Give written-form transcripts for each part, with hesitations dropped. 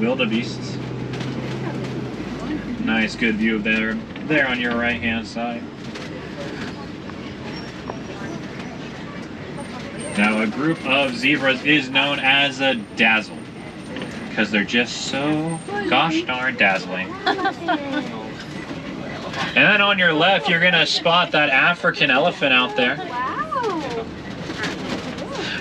wildebeests. Nice, good view of there on your right-hand side. Now, a group of zebras is known as a dazzle because they're just so gosh darn dazzling. And then on your left, you're going to spot that African elephant out there.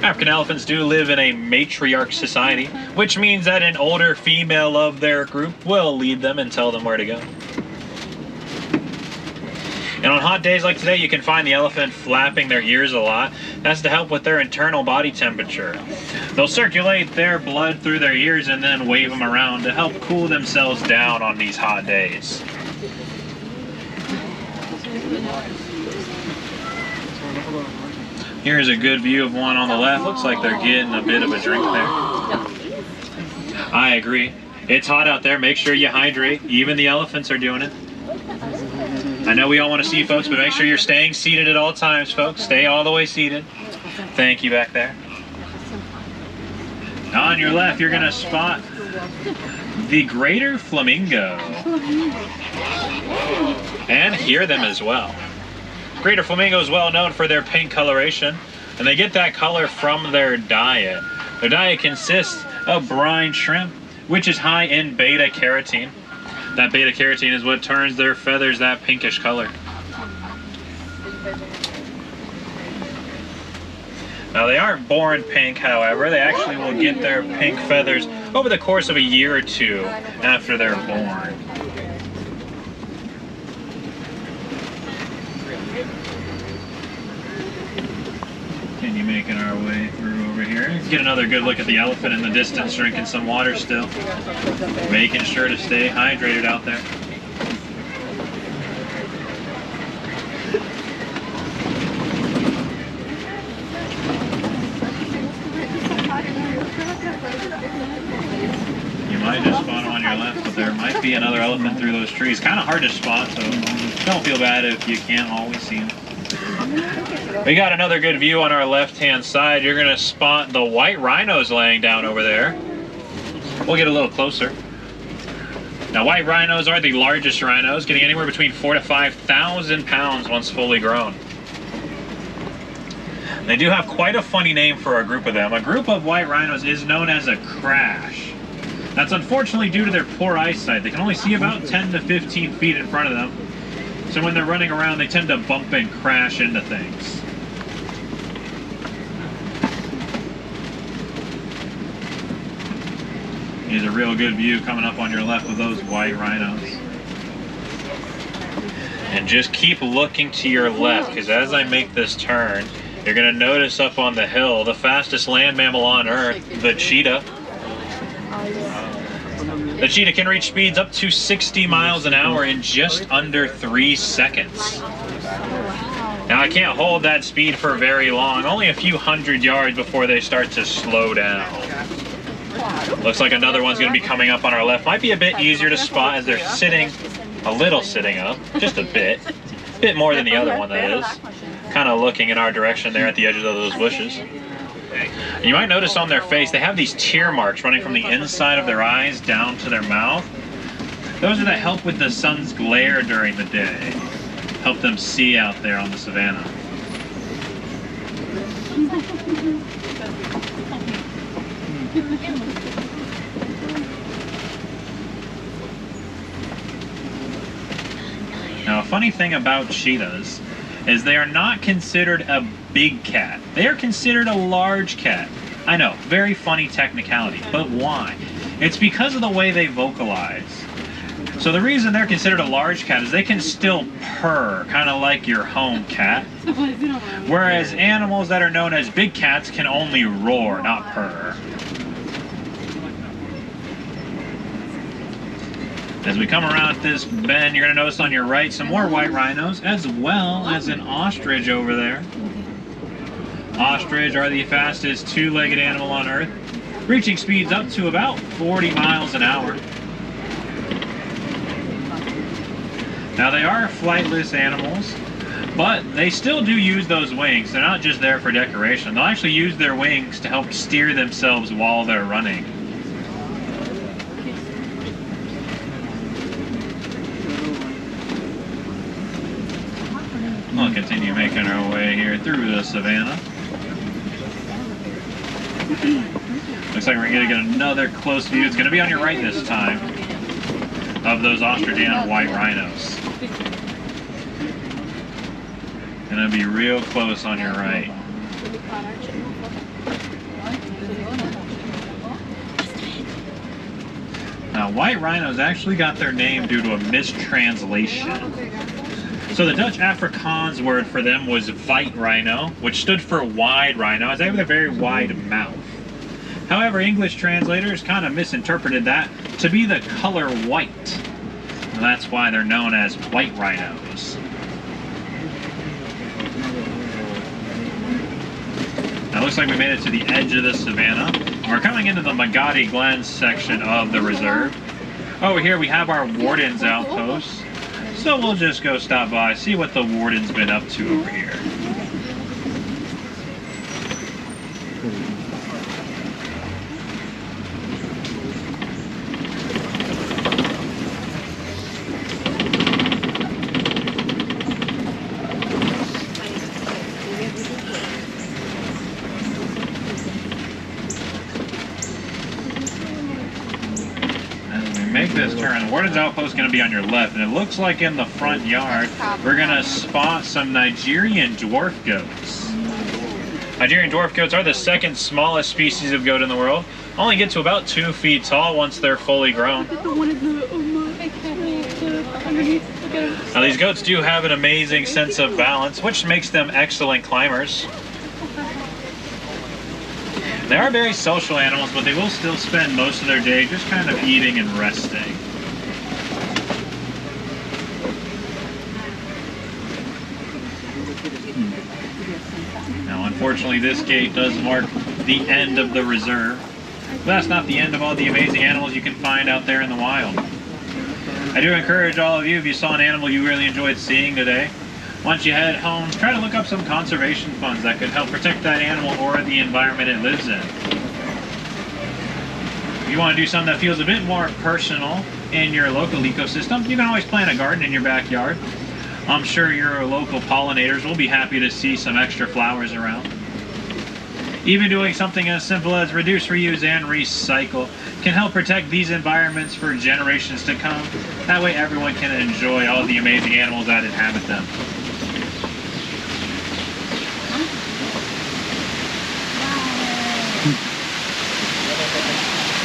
African elephants do live in a matriarch society, which means that an older female of their group will lead them and tell them where to go. And on hot days like today, you can find the elephant flapping their ears a lot. That's to help with their internal body temperature. They'll circulate their blood through their ears and then wave them around to help cool themselves down on these hot days. Here's a good view of one on the left. Looks like they're getting a bit of a drink there. I agree. It's hot out there. Make sure you hydrate. Even the elephants are doing it. I know we all want to see folks, but make sure you're staying seated at all times, folks. Stay all the way seated. Thank you back there. On your left, you're going to spot the greater flamingo. And hear them as well. Greater flamingo is well known for their pink coloration, and they get that color from their diet. Their diet consists of brine shrimp, which is high in beta-carotene. That beta-carotene is what turns their feathers that pinkish color. Now, they aren't born pink, however. They actually will get their pink feathers over the course of a year or two after they're born. Continue making our way through over here. Get another good look at the elephant in the distance, drinking some water still. Making sure to stay hydrated out there. You might just spot him on your left, but there might be another elephant through those trees. Kind of hard to spot, so don't feel bad if you can't always see him. We got another good view on our left-hand side. You're going to spot the white rhinos laying down over there. We'll get a little closer. Now, white rhinos are the largest rhinos, getting anywhere between 4,000 to 5,000 pounds once fully grown. They do have quite a funny name for a group of them. A group of white rhinos is known as a crash. That's unfortunately due to their poor eyesight. They can only see about 10 to 15 feet in front of them. So when they're running around, they tend to bump and crash into things. Here's a real good view coming up on your left of those white rhinos. And just keep looking to your left, because as I make this turn, you're going to notice up on the hill the fastest land mammal on Earth, the cheetah. The cheetah can reach speeds up to 60 miles an hour in just under 3 seconds. Now, I can't hold that speed for very long, only a few hundred yards before they start to slow down. Looks like another one's going to be coming up on our left. Might be a bit easier to spot as they're sitting up, just a bit more than the other one, that is. Kind of looking in our direction there at the edges of those bushes. And you might notice on their face, they have these tear marks running from the inside of their eyes down to their mouth. Those are that help with the sun's glare during the day. Help them see out there on the savanna. Now, a funny thing about cheetahs is they are not considered a big cat. They are considered a large cat. I know, very funny technicality, but why? It's because of the way they vocalize. So the reason they're considered a large cat is they can still purr, kind of like your home cat. Whereas animals that are known as big cats can only roar, not purr. As we come around this bend, you're going to notice on your right some more white rhinos, as well as an ostrich over there. Ostrich are the fastest two-legged animal on Earth, reaching speeds up to about 40 miles an hour. Now, they are flightless animals, but they still do use those wings. They're not just there for decoration. They'll actually use their wings to help steer themselves while they're running. we'll continue making our way here through the savannah. Looks like we're going to get another close view. It's going to be on your right this time of those Australian white rhinos. Going to be real close on your right. Now, white rhinos actually got their name due to a mistranslation. So the Dutch Afrikaans word for them was white rhino, which stood for wide rhino, as they have a very wide mouth. However, English translators kind of misinterpreted that to be the color white. And that's why they're known as white rhinos. Now it looks like we made it to the edge of the savannah. We're coming into the Magadi Glen section of the reserve. Over here we have our warden's outpost. So we'll just go stop by, see what the warden's been up to over here. Make this turn. The warden's outpost is going to be on your left, and it looks like in the front yard we're going to spot some Nigerian dwarf goats. Nigerian dwarf goats are the second smallest species of goat in the world. Only get to about 2 feet tall once they're fully grown. Now these goats do have an amazing sense of balance, which makes them excellent climbers. They are very social animals, but they will still spend most of their day just kind of eating and resting. Now, unfortunately, this gate does mark the end of the reserve. But that's not the end of all the amazing animals you can find out there in the wild. I do encourage all of you, if you saw an animal you really enjoyed seeing today, once you head home, try to look up some conservation funds that could help protect that animal or the environment it lives in. If you want to do something that feels a bit more personal in your local ecosystem, you can always plant a garden in your backyard. I'm sure your local pollinators will be happy to see some extra flowers around. Even doing something as simple as reduce, reuse, and recycle can help protect these environments for generations to come. That way everyone can enjoy all the amazing animals that inhabit them.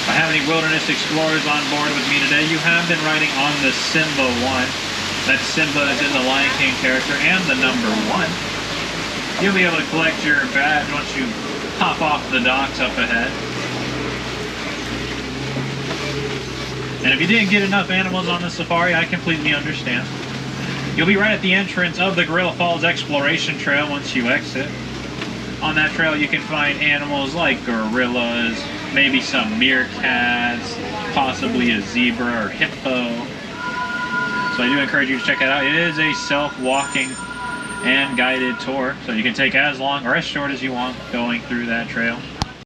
If I have any wilderness explorers on board with me today, you have been riding on the Simba 1. That Simba is in the Lion King character and the number 1. You'll be able to collect your badge once you hop off the docks up ahead. And if you didn't get enough animals on the safari, I completely understand. You'll be right at the entrance of the Gorilla Falls Exploration Trail once you exit. On that trail you can find animals like gorillas, maybe some meerkats, possibly a zebra or hippo. So I do encourage you to check it out. It is a self-walking and guided tour, so you can take as long or as short as you want going through that trail.